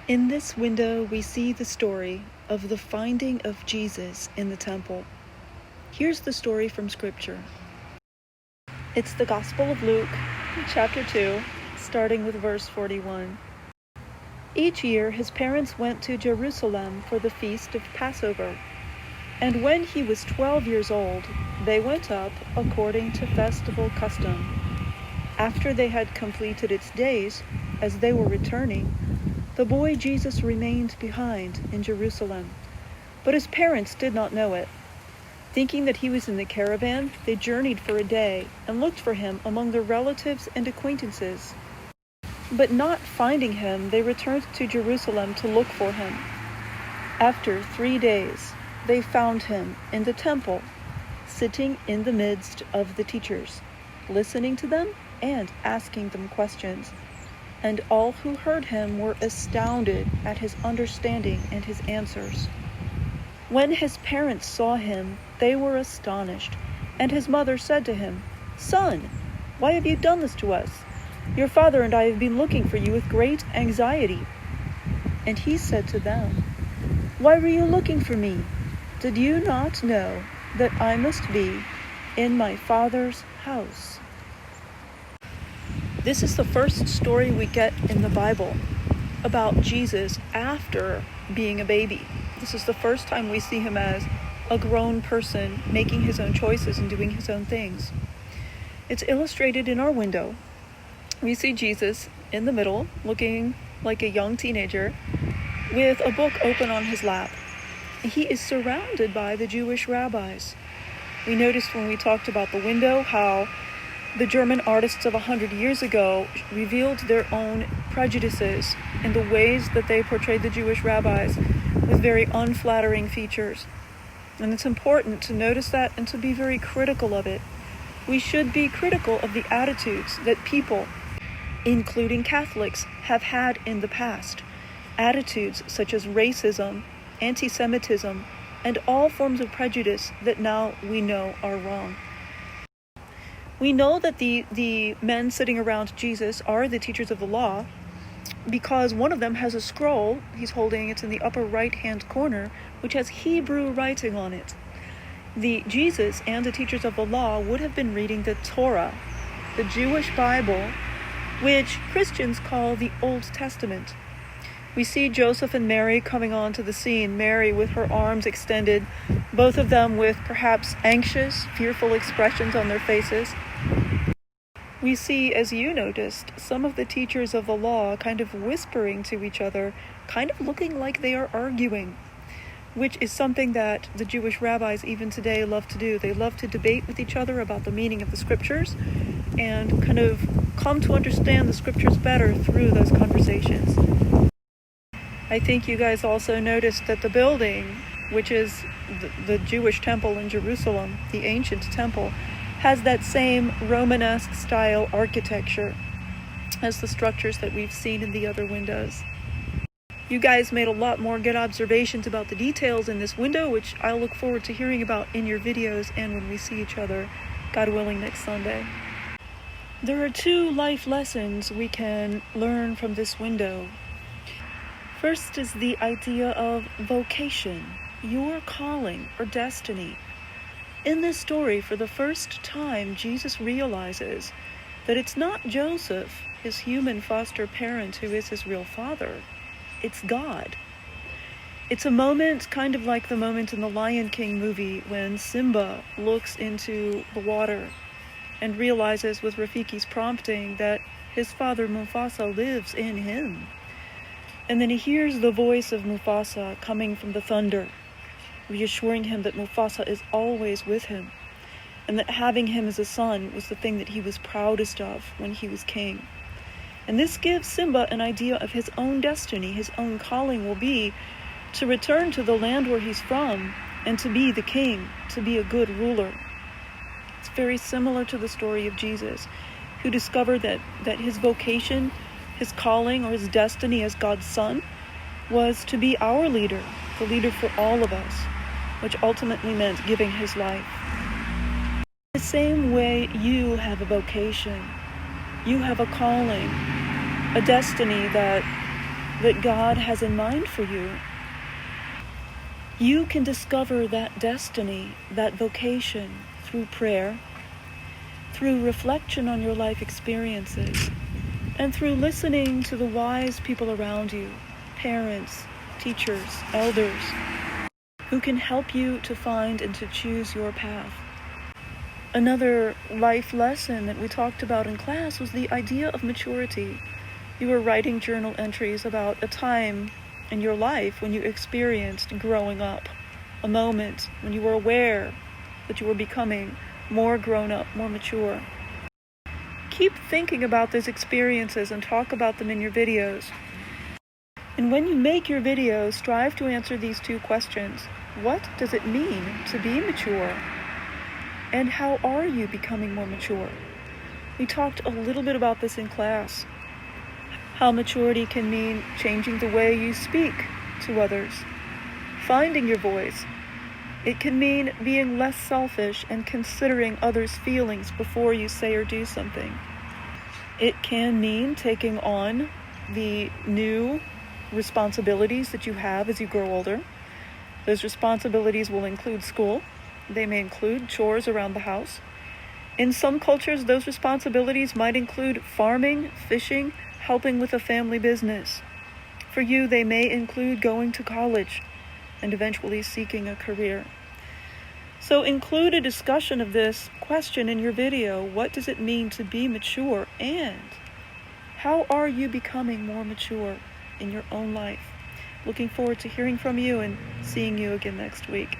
In this window, we see the story of the finding of Jesus in the temple. Here's the story from Scripture. It's the Gospel of Luke, chapter 2, starting with verse 41. Each year, his parents went to Jerusalem for the feast of Passover. And when he was 12 years old, they went up according to festival custom. After they had completed its days, as they were returning, the boy Jesus remained behind in Jerusalem, but his parents did not know it. Thinking that he was in the caravan, they journeyed for a day and looked for him among their relatives and acquaintances. But not finding him, they returned to Jerusalem to look for him. After 3 days, they found him in the temple, sitting in the midst of the teachers, listening to them and asking them questions. And all who heard him were astounded at his understanding and his answers. When his parents saw him, they were astonished, and his mother said to him, "Son, why have you done this to us? Your father and I have been looking for you with great anxiety." And he said to them, "Why were you looking for me? Did you not know that I must be in my Father's house?" This is the first story we get in the Bible about Jesus after being a baby. This is the first time we see him as a grown person making his own choices and doing his own things. It's illustrated in our window. We see Jesus in the middle, looking like a young teenager, with a book open on his lap. He is surrounded by the Jewish rabbis. We noticed when we talked about the window how the German artists of 100 years ago revealed their own prejudices in the ways that they portrayed the Jewish rabbis with very unflattering features. And it's important to notice that and to be very critical of it. We should be critical of the attitudes that people, including Catholics, have had in the past. Attitudes such as racism, anti-Semitism, and all forms of prejudice that now we know are wrong. We know that the men sitting around Jesus are the teachers of the law because one of them has a scroll, he's holding it in the upper right-hand corner, which has Hebrew writing on it. Jesus and the teachers of the law would have been reading the Torah, the Jewish Bible, which Christians call the Old Testament. We see Joseph and Mary coming onto the scene, Mary with her arms extended, both of them with perhaps anxious, fearful expressions on their faces. We see, as you noticed, some of the teachers of the law kind of whispering to each other, kind of looking like they are arguing, which is something that the Jewish rabbis even today love to do. They love to debate with each other about the meaning of the scriptures and kind of come to understand the scriptures better through those conversations. I think you guys also noticed that the building, which is the Jewish temple in Jerusalem, the ancient temple, has that same Romanesque style architecture as the structures that we've seen in the other windows. You guys made a lot more good observations about the details in this window, which I'll look forward to hearing about in your videos and when we see each other, God willing, next Sunday. There are 2 life lessons we can learn from this window. First is the idea of vocation, your calling or destiny. In this story, for the first time, Jesus realizes that it's not Joseph, his human foster parent, who is his real father. It's God. It's a moment kind of like the moment in the Lion King movie when Simba looks into the water and realizes with Rafiki's prompting that his father Mufasa lives in him. And then he hears the voice of Mufasa coming from the thunder, reassuring him that Mufasa is always with him, and that having him as a son was the thing that he was proudest of when he was king. And this gives Simba an idea of his own destiny. His own calling will be to return to the land where he's from and to be the king, to be a good ruler. It's very similar to the story of Jesus, who discovered that his vocation, his calling, or his destiny as God's son was to be our leader, the leader for all of us, which ultimately meant giving his life. The same way you have a vocation, you have a calling, a destiny that that God has in mind for you. You can discover that destiny, that vocation, through prayer, through reflection on your life experiences, and through listening to the wise people around you, parents, teachers, elders, who can help you to find and to choose your path. Another life lesson that we talked about in class was the idea of maturity. You were writing journal entries about a time in your life when you experienced growing up, a moment when you were aware that you were becoming more grown up, more mature. Keep thinking about those experiences and talk about them in your videos. And when you make your videos, strive to answer these two questions. What does it mean to be mature? And how are you becoming more mature? We talked a little bit about this in class. How maturity can mean changing the way you speak to others, finding your voice. It can mean being less selfish and considering others' feelings before you say or do something. It can mean taking on the new responsibilities that you have as you grow older. Those responsibilities will include school. They may include chores around the house. In some cultures, those responsibilities might include farming, fishing, helping with a family business. For you, they may include going to college and eventually seeking a career. So include a discussion of this question in your video. What does it mean to be mature? And how are you becoming more mature in your own life? Looking forward to hearing from you and seeing you again next week.